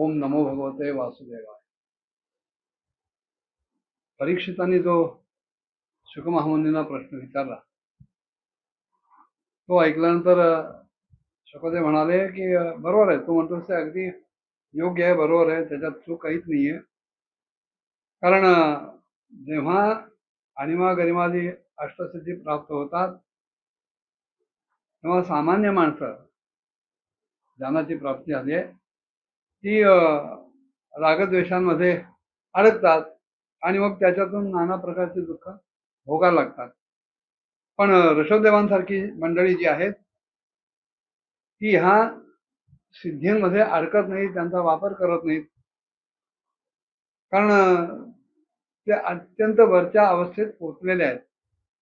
ओम नमो भगवते वासुदेवाय. परीक्षितांनी जो शुकमहामुनींना प्रश्न विचारला तो ऐकल्यानंतर शुकदेव म्हणाले की बरोबर आहे, तू म्हणतोस ते अगदी योग्य आहे, बरोबर आहे, त्याच्यात चूक काहीच नाहीये. कारण जेव्हा अणिमा गरिमादी अष्टसिद्धी प्राप्त होतात तेव्हा सामान्य माणसं ज्ञानाची प्राप्ती झाली आहे ती रागद्वेषांमध्ये अडकतात आणि मग त्याच्यातून नाना प्रकारचे दुःख भोगायला लागतात. पण ऋषभदेवांसारखी मंडळी जी आहेत ती ह्या सिद्धींमध्ये अडकत नाही, त्यांचा वापर करत नाहीत. कारण ते अत्यंत वरच्या अवस्थेत पोहोचलेले आहेत.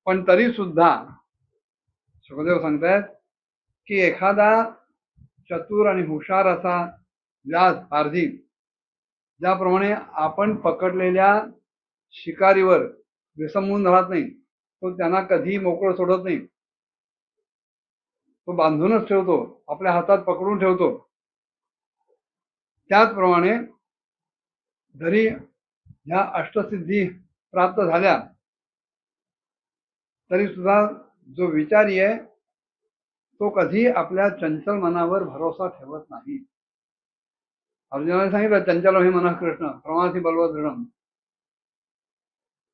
पण तरी सुद्धा सुखदेव सांगतायत की एखादा चतुर आणि हुशार असा व्यास पारधी ज्याप्रमाणे आपण पकडलेल्या शिकारीवर विसंबून राहत नाही, तो त्यांना कधी मोकळं सोडत नाही, तो बांधूनच ठेवतो, आपल्या हातात पकडून ठेवतो. त्याचप्रमाणे जरी ह्या अष्टसिद्धी प्राप्त झाल्या तरी सुद्धा जो विचारी आहे तो कधी आपल्या चंचल मनावर भरोसा ठेवत नाही. अर्जुनाने सांगितलं चंचल हे मन कृष्ण प्रमासी बलवत दृढम.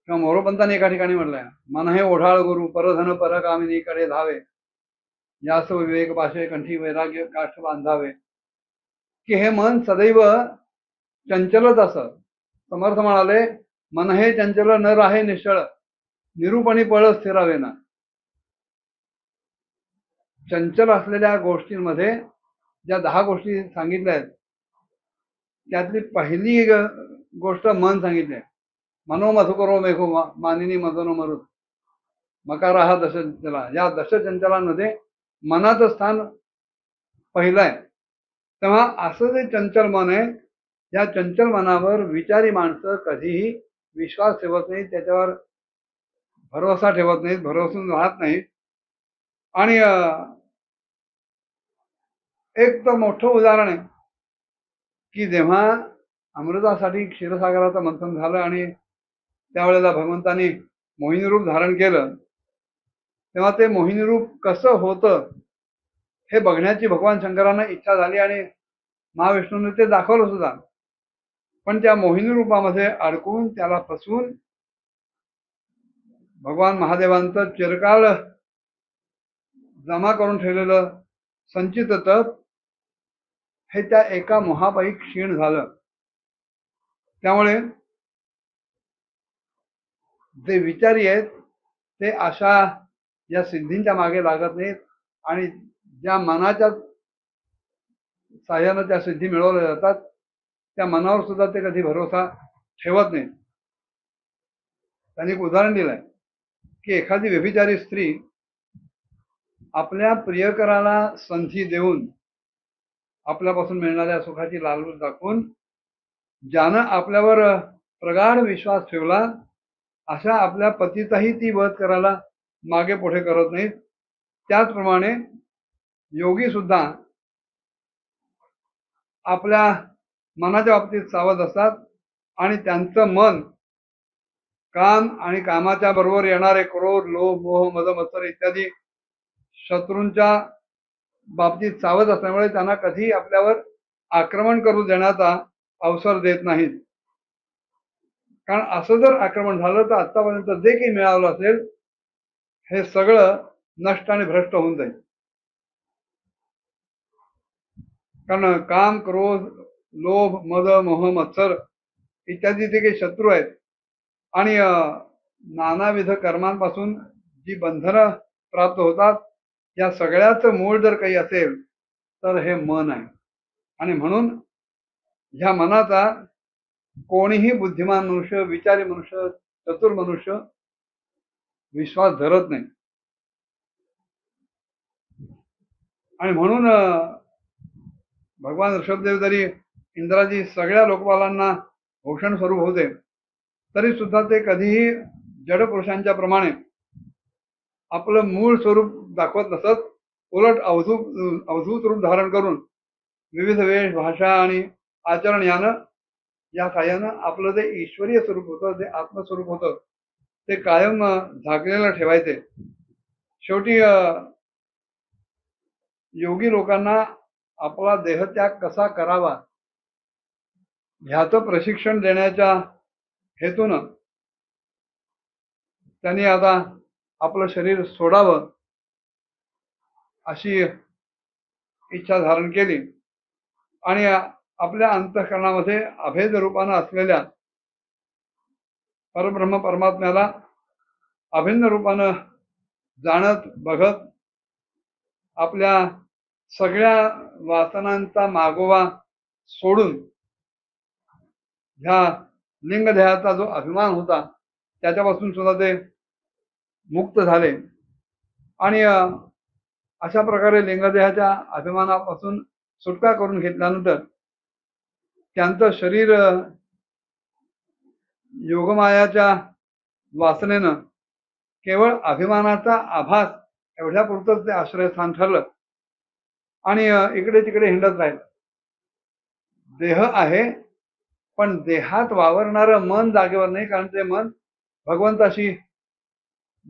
किंवा मोरोपंतांनी एका ठिकाणी म्हटलंय मन हे ओढाळ गुरु परधन परकामिनीकडे धावे यास विवेक भाषे कंठी वैराग्य काष्ठ बांधावे. की हे मन सदैव चंचलच असत. समर्थ म्हणाले मन हे चंचल न राहे निश्चळ निरूपणी पळ स्थिरावे ना. चंचल असलेल्या गोष्टींमध्ये ज्या 10 गोष्टी सांगितल्या आहेत त्यातली पहिली गोष्ट मन सांगितली आहे. मनो मधुकरो मेघो मानिनी मदनो मरुत मकार हा दशचंचला. या दशचंचलांमध्ये मनाचं स्थान पहिलं आहे. तेव्हा असं जे चंचल मन आहे या चंचल मनावर विचारी माणसं कधीही विश्वास ठेवत नाही, त्याच्यावर भरोसा ठेवत नाहीत, भरोसून राहत नाहीत. आणि एक तर मोठं उदाहरण आहे की जेव्हा अमृतासाठी क्षीरसागराचं मंथन झालं आणि त्यावेळेला भगवंतानी मोहिनी रूप धारण केलं तेव्हा ते मोहिनी रूप कसं होतं हे बघण्याची भगवान शंकरांना इच्छा झाली आणि महाविष्णूने ते दाखवलं सुद्धा. पण त्या मोहिनी रूपामध्ये अडकून त्याला फसवून भगवान महादेवांचं चिरकाल जमा करून ठेवलेलं संचित तप हे त्या एका मोहापायी क्षीण झालं. त्यामुळे जे विचारी आहेत ते अशा या सिद्धींच्या मागे लागत नाहीत आणि ज्या मनाच्या साह्यानं त्या सिद्धी मिळवल्या जातात त्या मनावर सुद्धा ते कधी भरोसा ठेवत नाहीत. त्यांनी एक उदाहरण दिलंय की एखादी व्यभिचारी स्त्री आपल्या प्रियकराला संधी देऊन आपल्यापासून मिळणाऱ्या सुखाची लालूच दाखवून ज्यानं आपल्यावर प्रगाढ विश्वास ठेवला अशा आपल्या पतीचाही ती वध करायला मागे पुढे करत नाहीत. त्याचप्रमाणे योगी सुद्धा आपल्या मनाच्या बाबतीत सावध असतात आणि त्यांचं मन काम आणि कामाच्या बरोबर येणारे क्रोध लोभ मोह मद मत्सर इत्यादी शत्रूंच्या बाबतीत सावध असल्यामुळे त्यांना कधी आपल्यावर आक्रमण करू देण्याचा अवसर देत नाहीत. कारण असं जर आक्रमण झालं तर आतापर्यंत जे काही मिळालं असेल हे सगळं नष्ट आणि भ्रष्ट होऊन जाईल. कारण काम क्रोध लोभ मद मोह मत्सर इत्यादी जे काही शत्रू आहेत आणि नानाविध कर्मांपासून जी बंधनं प्राप्त होतात या सगळ्याचं मूळ जर काही असेल तर हे मन आहे. आणि म्हणून ह्या मनाचा कोणीही बुद्धिमान मनुष्य विचारी मनुष्य चतुर मनुष्य विश्वास धरत नाही. आणि म्हणून भगवान ऋषभदेव जरी इंद्राजी सगळ्या लोकपालांना भूषण स्वरूप होते तरी सुद्धा ते कधीही जड पुरुषांच्या प्रमाणे आपलं मूळ स्वरूप दाखवत नसत. उलट अवधूत रूप धारण करून विविध वेश भाषा आणि आचरण या साह्यानं आपलं जे ईश्वरीय स्वरूप होतं, जे आत्मस्वरूप होतं, ते कायम झाकलेलं ठेवायचे. शेवटी योगी लोकांना आपला देहत्याग कसा करावा ह्याचं प्रशिक्षण देण्याच्या हेतूनं त्यांनी आता आपलं शरीर सोडावं अशी इच्छा धारण केली आणि आपल्या अंतःकरणामध्ये अभेद रूपानं असलेल्या परब्रह्म परमात्म्याला अभिन्न रूपानं जाणत बघत आपल्या सगळ्या वासनांचा मागोवा सोडून ह्या लिंगदेहाचा जो अभिमान होता त्याच्यापासून सुद्धा ते मुक्त झाले आणि अशा प्रकारे लिंगदेहाच्या अभिमानापासून सुटका करून घेतल्यानंतर त्यांचं शरीर योगमायाच्या वासनेनं केवळ अभिमानाचा आभास एवढ्यापुरतंच ते आश्रयस्थान ठरलं आणि इकडे तिकडे हिंडत राहिलं. देह आहे पण देहात वावरणारं मन जागेवर नाही, कारण ते मन भगवंताशी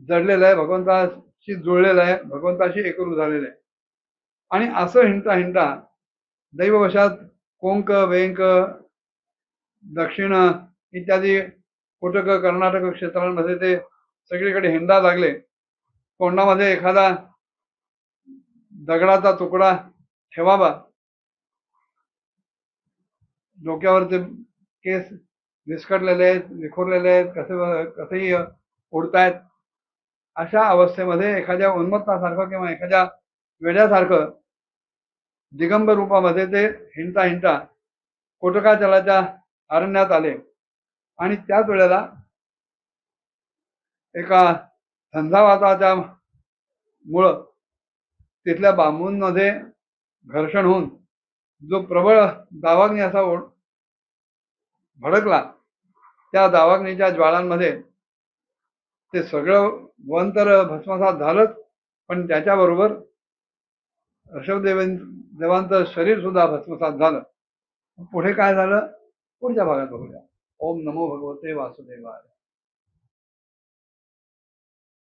जडलेलं आहे, भगवंताशी जुळलेलं आहे, भगवंताशी एकरूप झालेलं आहे. आणि असं हिंडता हिंडता दैववशात कोंक, वेंक, दक्षिण इत्यादी कोटक, कर्नाटक क्षेत्रांमध्ये ते सगळीकडे हिंडा लागले. कोंडामध्ये एखादा दगडाचा तुकडा ठेवावा, डोक्यावरचे केस विस्कटलेले आहेत, विखुरलेले आहेत, कसेही उडतायत. अशा अवस्थेमध्ये एखाद्या उन्मत्तासारखं किंवा एखाद्या वेड्यासारखं दिगंबर रूपामध्ये ते हिंडता हिंडता कोटकाचलाच्या अरण्यात आले आणि त्याच वेळेला एका झंझावाताच्या मुळं तिथल्या बांबूंमध्ये घर्षण होऊन जो प्रबळ दावाग्नी असा भडकला, त्या दावाग्नीच्या ज्वाळांमध्ये ते सगळं वन तर भस्मसात झालंच, पण त्याच्याबरोबर देवांचं शरीर सुद्धा भस्मसात झालं. पुढे काय झालं पुढच्या भागात बघूया. ओम नमो भगवते वासुदेवाय.